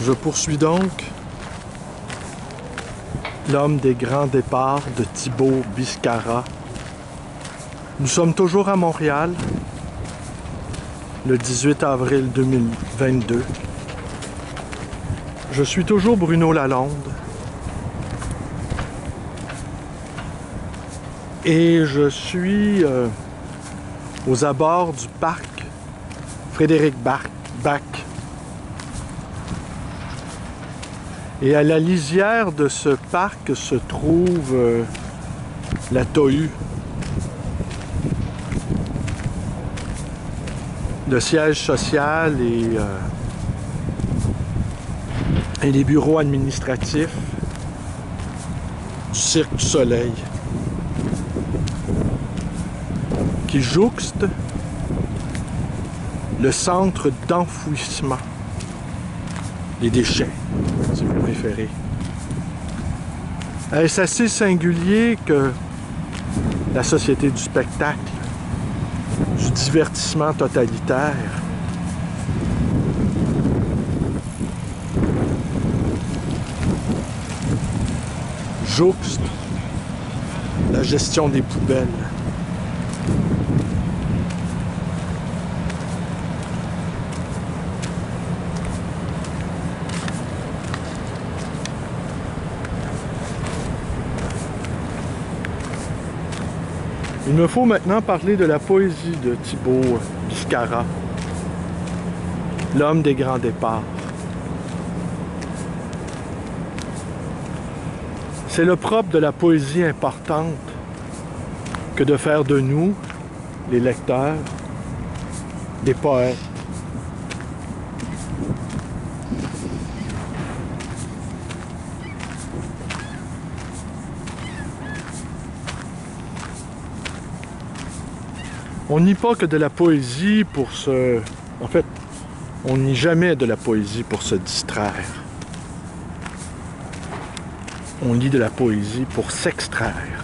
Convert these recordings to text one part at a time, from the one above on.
Je poursuis donc l'homme des grands départs de Thibaut Biscara. Nous sommes toujours à Montréal, le 18 avril 2022. Je suis toujours Bruno Lalonde. Et je suis aux abords du parc Frédéric Bach. Et à la lisière de ce parc se trouve la Tohu, le siège social et les bureaux administratifs du Cirque du Soleil, qui jouxte le centre d'enfouissement des déchets, si vous préférez. Est-ce assez singulier que la société du spectacle, du divertissement totalitaire, jouxte la gestion des poubelles? Il me faut maintenant parler de la poésie de Thibaut Biscara, l'homme des grands départs. C'est le propre de la poésie importante que de faire de nous, les lecteurs, des poètes. On nie pas que de la poésie pour se... En fait, on nie jamais de la poésie pour se distraire. On lit de la poésie pour s'extraire.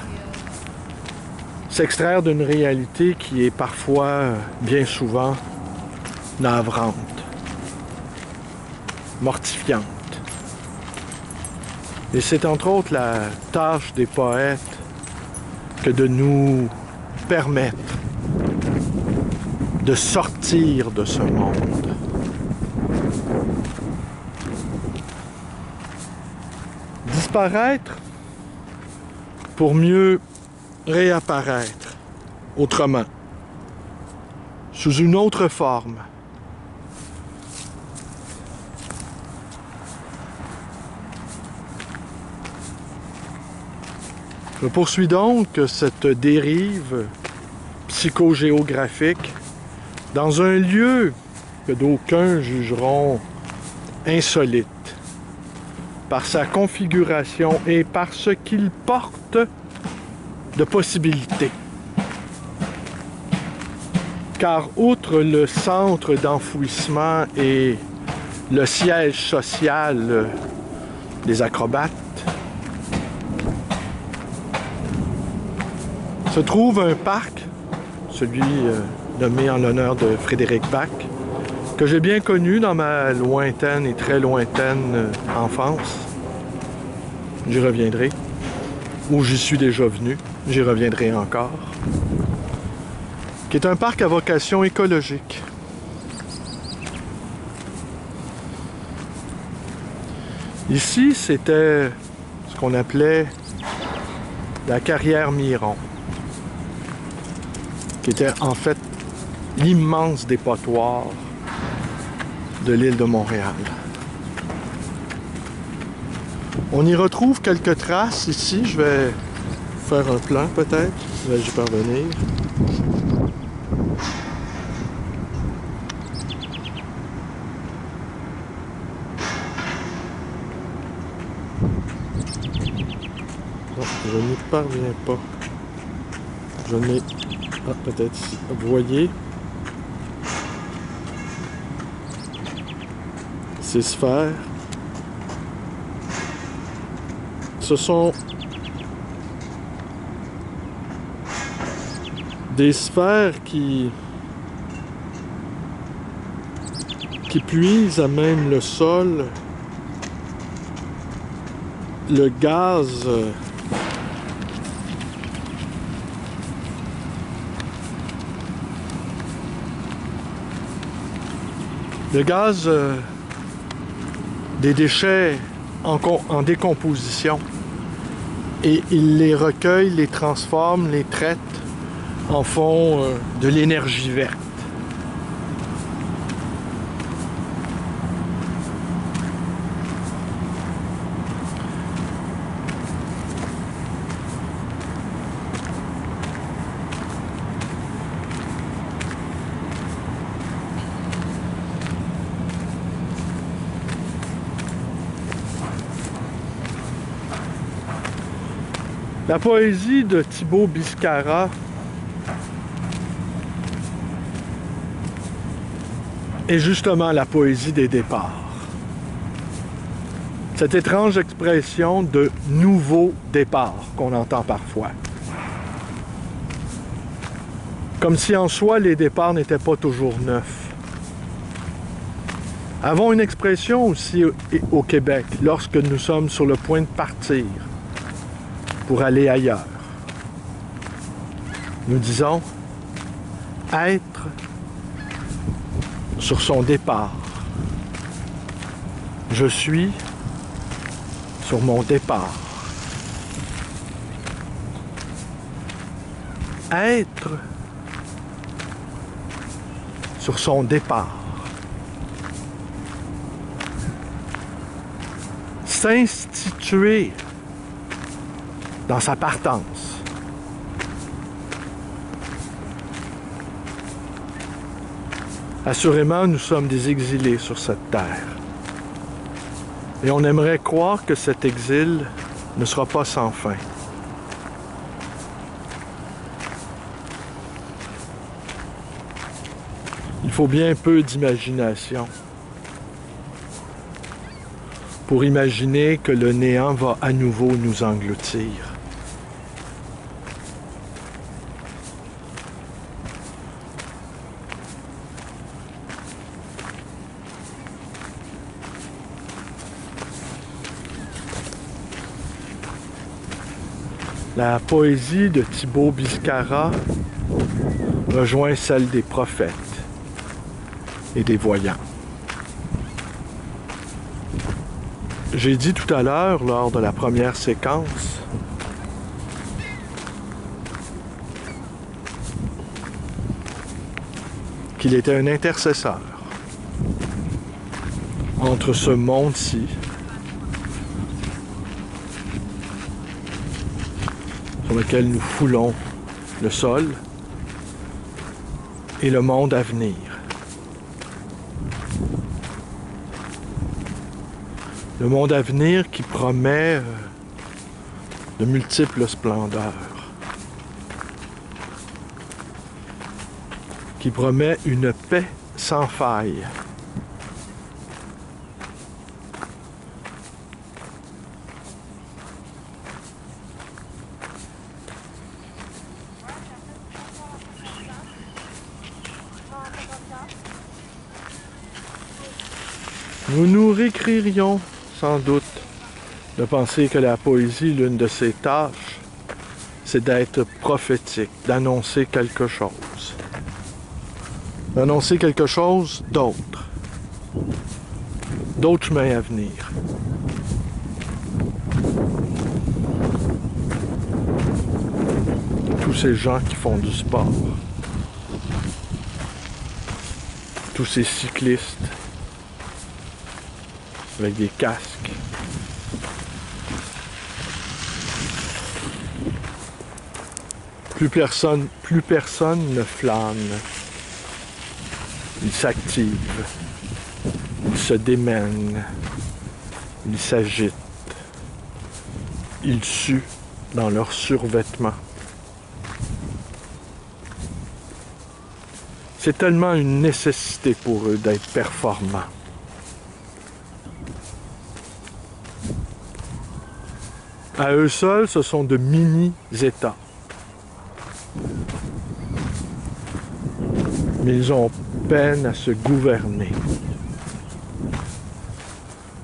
S'extraire d'une réalité qui est parfois, bien souvent, navrante, mortifiante. Et c'est entre autres la tâche des poètes que de nous permettre de sortir de ce monde. Disparaître pour mieux réapparaître autrement, sous une autre forme. Je poursuis donc cette dérive psychogéographique dans un lieu que d'aucuns jugeront insolite par sa configuration et par ce qu'il porte de possibilités. Car outre le centre d'enfouissement et le siège social des acrobates, se trouve un parc, celui nommé en l'honneur de Frédéric Bach, que j'ai bien connu dans ma lointaine et très lointaine enfance. J'y reviendrai. Ou j'y suis déjà venu. J'y reviendrai encore. Qui est un parc à vocation écologique. Ici, c'était ce qu'on appelait la carrière Miron, qui était en fait l'immense dépotoir de l'île de Montréal. On y retrouve quelques traces ici. Je vais faire un plan peut-être. Vais-y parvenir. Non, je n'y parviens pas. Je n'ai... Ah, peut-être ici. Vous voyez? Ces sphères. Ce sont des sphères qui puisent à même le sol le gaz des déchets en décomposition, et ils les recueillent, les transforment, les traitent, en font de l'énergie verte. La poésie de Thibaut Biscara est justement la poésie des départs. Cette étrange expression de nouveau départ qu'on entend parfois. Comme si en soi les départs n'étaient pas toujours neufs. Avons une expression aussi au Québec lorsque nous sommes sur le point de partir pour aller ailleurs. Nous disons être sur son départ. Je suis sur mon départ. Être sur son départ. S'instituer dans sa partance. Assurément, nous sommes des exilés sur cette terre. Et on aimerait croire que cet exil ne sera pas sans fin. Il faut bien peu d'imagination pour imaginer que le néant va à nouveau nous engloutir. La poésie de Thibaut Biscara rejoint celle des prophètes et des voyants. J'ai dit tout à l'heure, lors de la première séquence, qu'il était un intercesseur entre ce monde-ci sur lequel nous foulons le sol et le monde à venir. Le monde à venir qui promet de multiples splendeurs, qui promet une paix sans faille. Nous nous récririons sans doute de penser que la poésie, l'une de ses tâches, c'est d'être prophétique, d'annoncer quelque chose. D'annoncer quelque chose d'autre. D'autres chemins à venir. Tous ces gens qui font du sport. Tous ces cyclistes avec des casques. Plus personne ne flâne. Ils s'activent. Ils se démènent. Ils s'agitent. Ils suent dans leurs survêtements. C'est tellement une nécessité pour eux d'être performants. À eux seuls, ce sont de mini-États. Mais ils ont peine à se gouverner.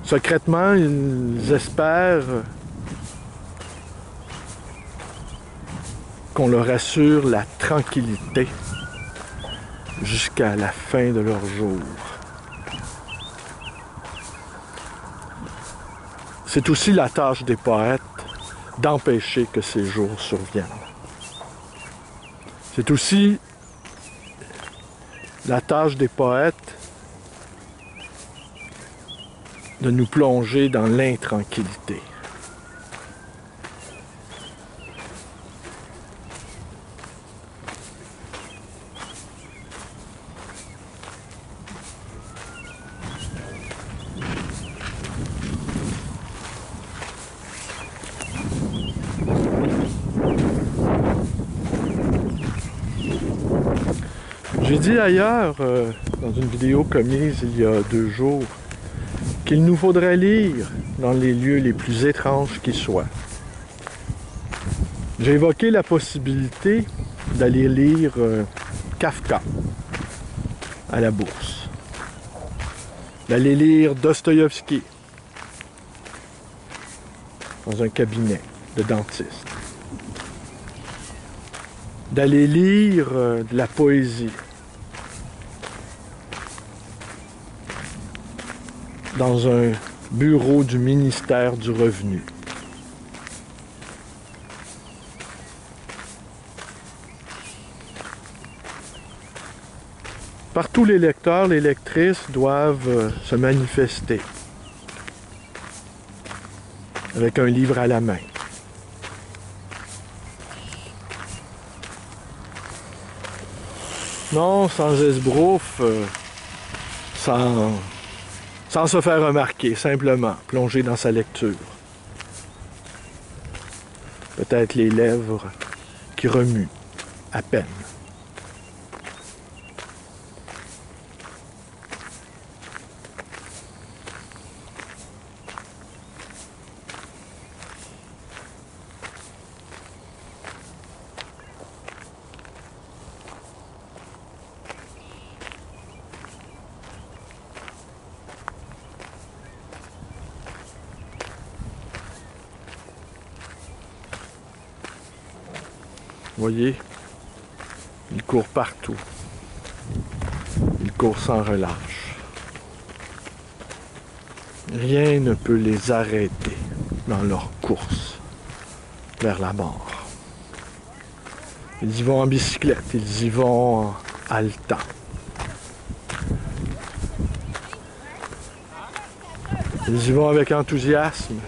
Secrètement, ils espèrent qu'on leur assure la tranquillité jusqu'à la fin de leur jour. C'est aussi la tâche des poètes d'empêcher que ces jours surviennent. C'est aussi la tâche des poètes de nous plonger dans l'intranquillité. J'ai dit ailleurs, dans une vidéo commise il y a 2 jours, qu'il nous faudrait lire dans les lieux les plus étranges qui soient. J'ai évoqué la possibilité d'aller lire Kafka à la Bourse, d'aller lire Dostoïevski dans un cabinet de dentiste, d'aller lire de la poésie dans un bureau du ministère du Revenu. Partout, les lecteurs, les lectrices doivent se manifester avec un livre à la main. Non, sans esbrouf, sans se faire remarquer, simplement, plonger dans sa lecture. Peut-être les lèvres qui remuent à peine. Vous voyez, ils courent partout. Ils courent sans relâche. Rien ne peut les arrêter dans leur course vers la mort. Ils y vont en bicyclette, ils y vont en haletant. Ils y vont avec enthousiasme,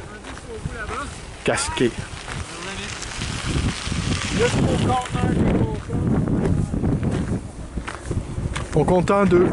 casqués. On compte en 2.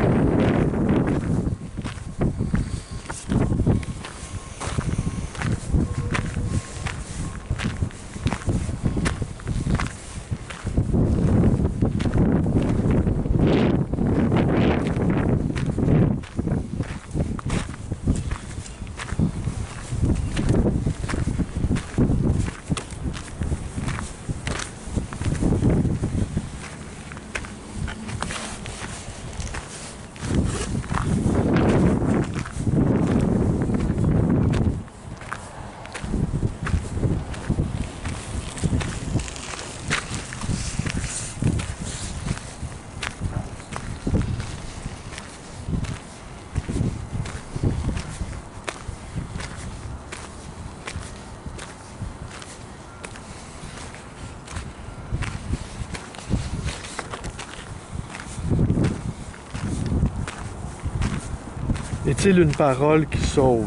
Est-il une parole qui sauve?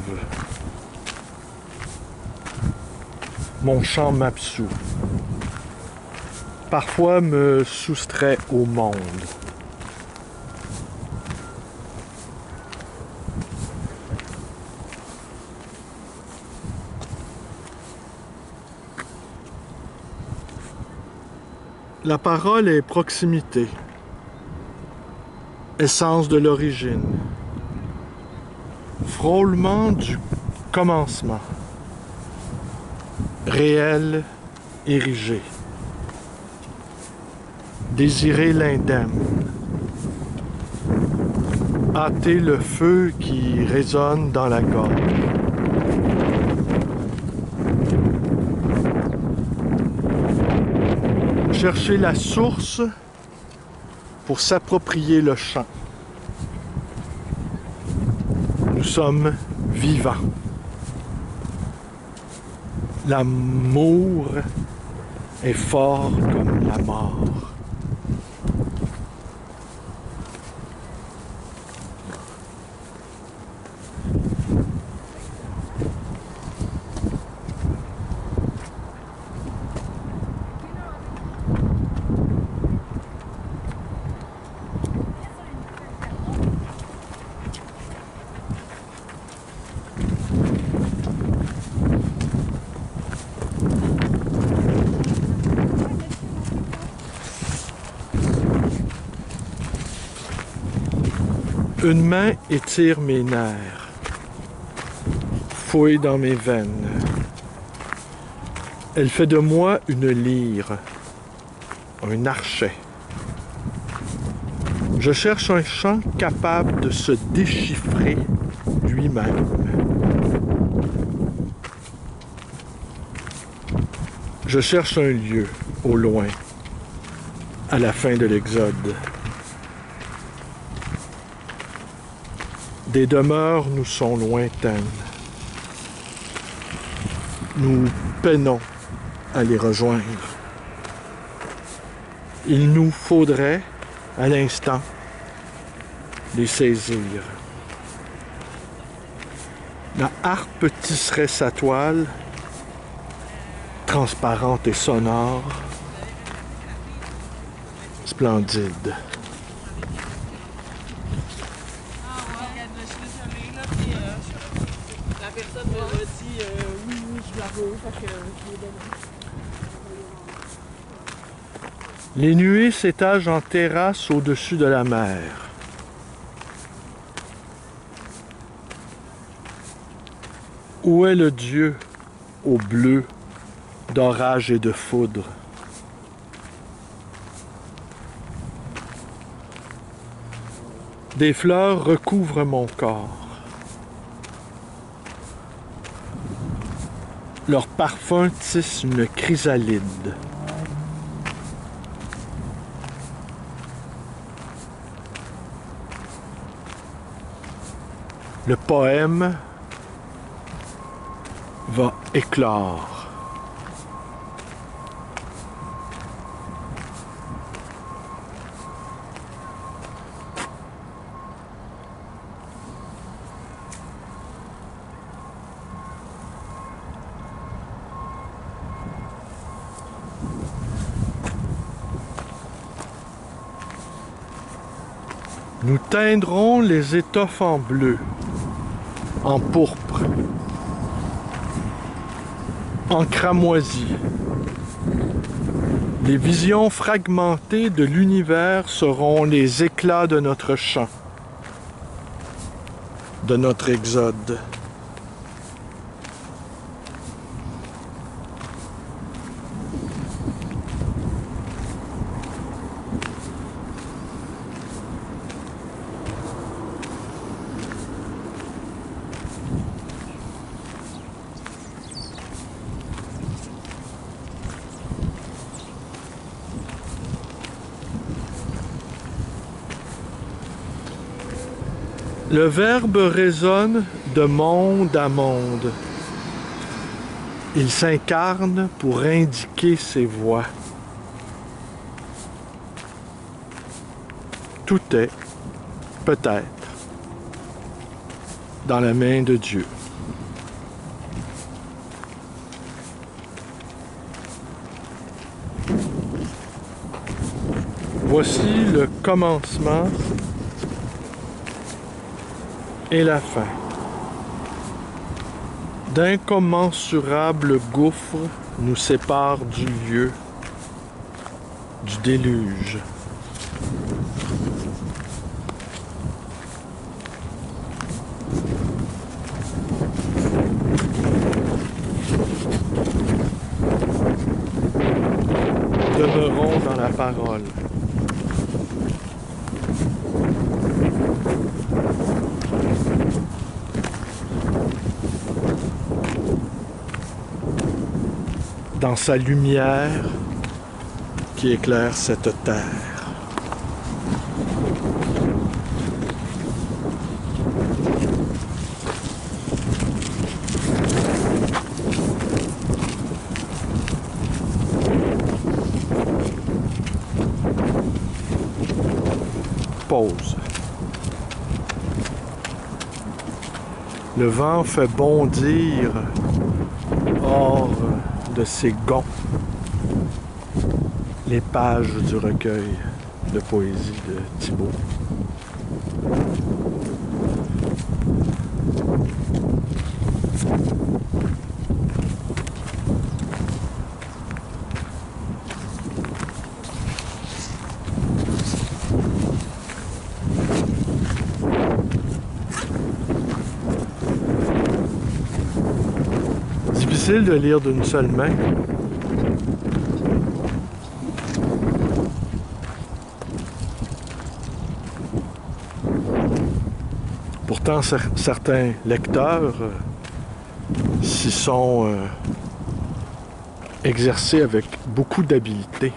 Mon chant m'absout. Parfois me soustrait au monde. La parole est proximité, essence de l'origine, frôlement du commencement, réel érigé, désirer l'indemne, hâter le feu qui résonne dans la gorge. chercher la source pour s'approprier le champ. Nous sommes vivants. L'amour est fort comme la mort. Une main étire mes nerfs, fouille dans mes veines. Elle fait de moi une lyre, un archet. Je cherche un chant capable de se déchiffrer lui-même. Je cherche un lieu, au loin, à la fin de l'Exode. Des demeures nous sont lointaines. Nous peinons à les rejoindre. Il nous faudrait, à l'instant, les saisir. La harpe tisserait sa toile, transparente et sonore, splendide. La personne m'a dit oui, je la veux, fait que je l'ai donné. Les nuées s'étagent en terrasse au-dessus de la mer. Où est le Dieu au bleu d'orage et de foudre? Des fleurs recouvrent mon corps. Leur parfum tisse une chrysalide. Le poème va éclore. Nous teindrons les étoffes en bleu, en pourpre, en cramoisi. Les visions fragmentées de l'univers seront les éclats de notre chant, de notre exode. Le verbe résonne de monde à monde. Il s'incarne pour indiquer ses voies. Tout est, peut-être, dans la main de Dieu. Voici le commencement et la fin. D'incommensurables gouffres nous séparent du lieu, du déluge. Demeurons dans la parole. Dans sa lumière qui éclaire cette terre. Pause. Le vent fait bondir hors de ses gonds les pages du recueil de poésie de Thibaut. Difficile de lire d'une seule main. Pourtant, certains lecteurs s'y sont exercés avec beaucoup d'habileté.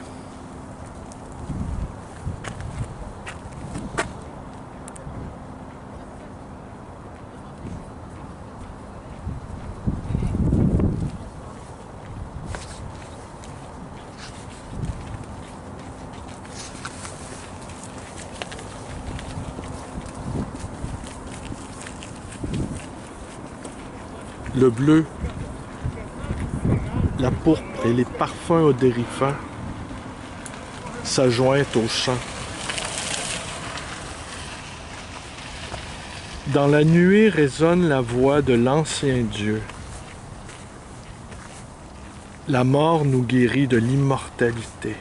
Le bleu, la pourpre et les parfums odorifants s'adjoignent au chant. Dans la nuée résonne la voix de l'ancien Dieu. La mort nous guérit de l'immortalité.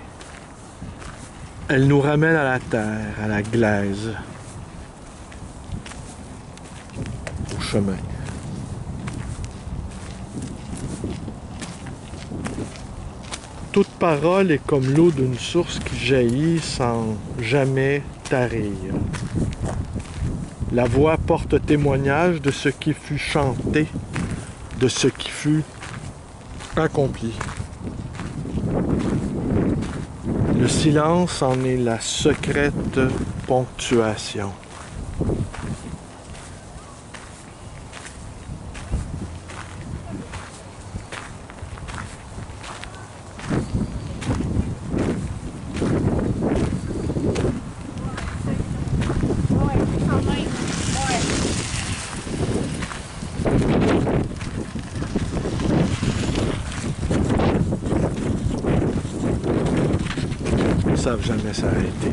Elle nous ramène à la terre, à la glaise, au chemin. Toute parole est comme l'eau d'une source qui jaillit sans jamais tarir. La voix porte témoignage de ce qui fut chanté, de ce qui fut accompli. Le silence en est la secrète ponctuation. Ils ne savent jamais s'arrêter.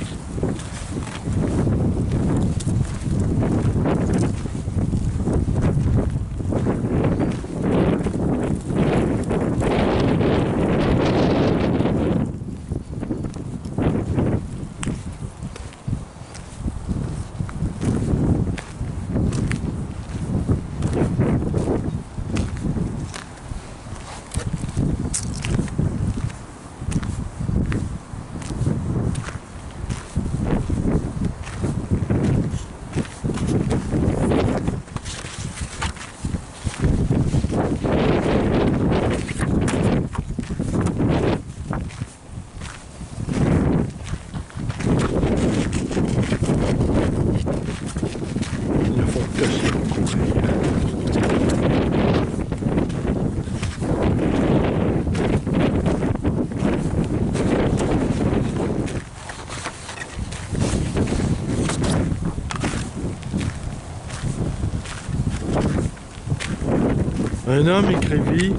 Un homme écrivit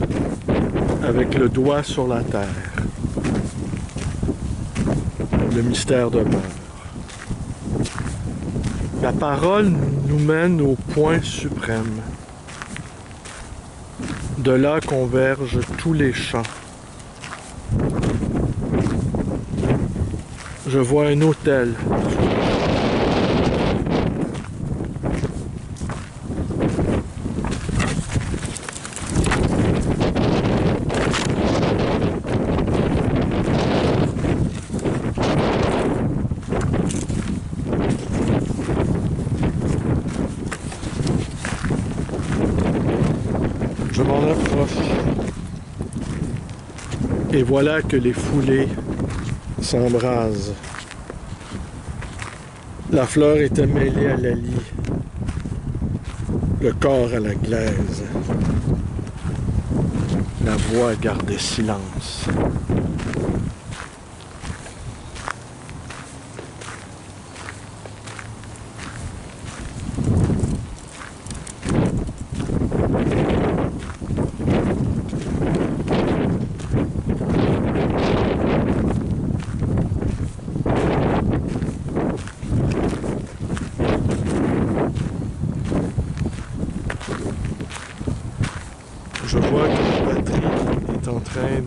avec le doigt sur la terre. Le mystère demeure. La parole nous mène au point suprême. De là convergent tous les champs. Je vois un autel. Je m'en approche. Et voilà que les foulées s'embrase. La fleur était mêlée à la lie, le corps à la glaise. La voix gardait silence. Je vois que la batterie est en train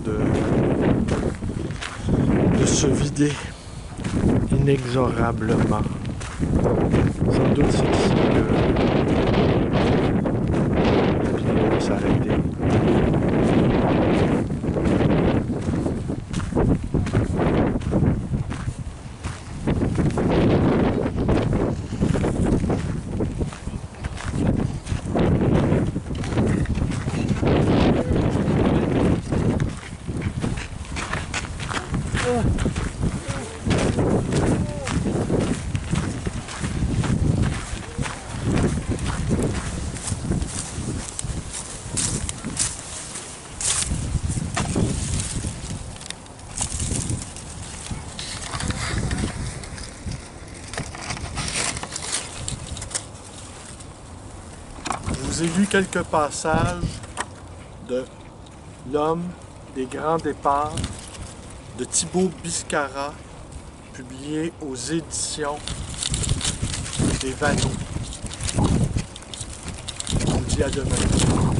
de se vider inexorablement. Sans doute c'est ici que la vidéo va s'arrêter. Je vous ai vu quelques passages de L'homme des grands départs de Thibaut Biscarat, publié aux éditions des Vanneaux. On dit à demain.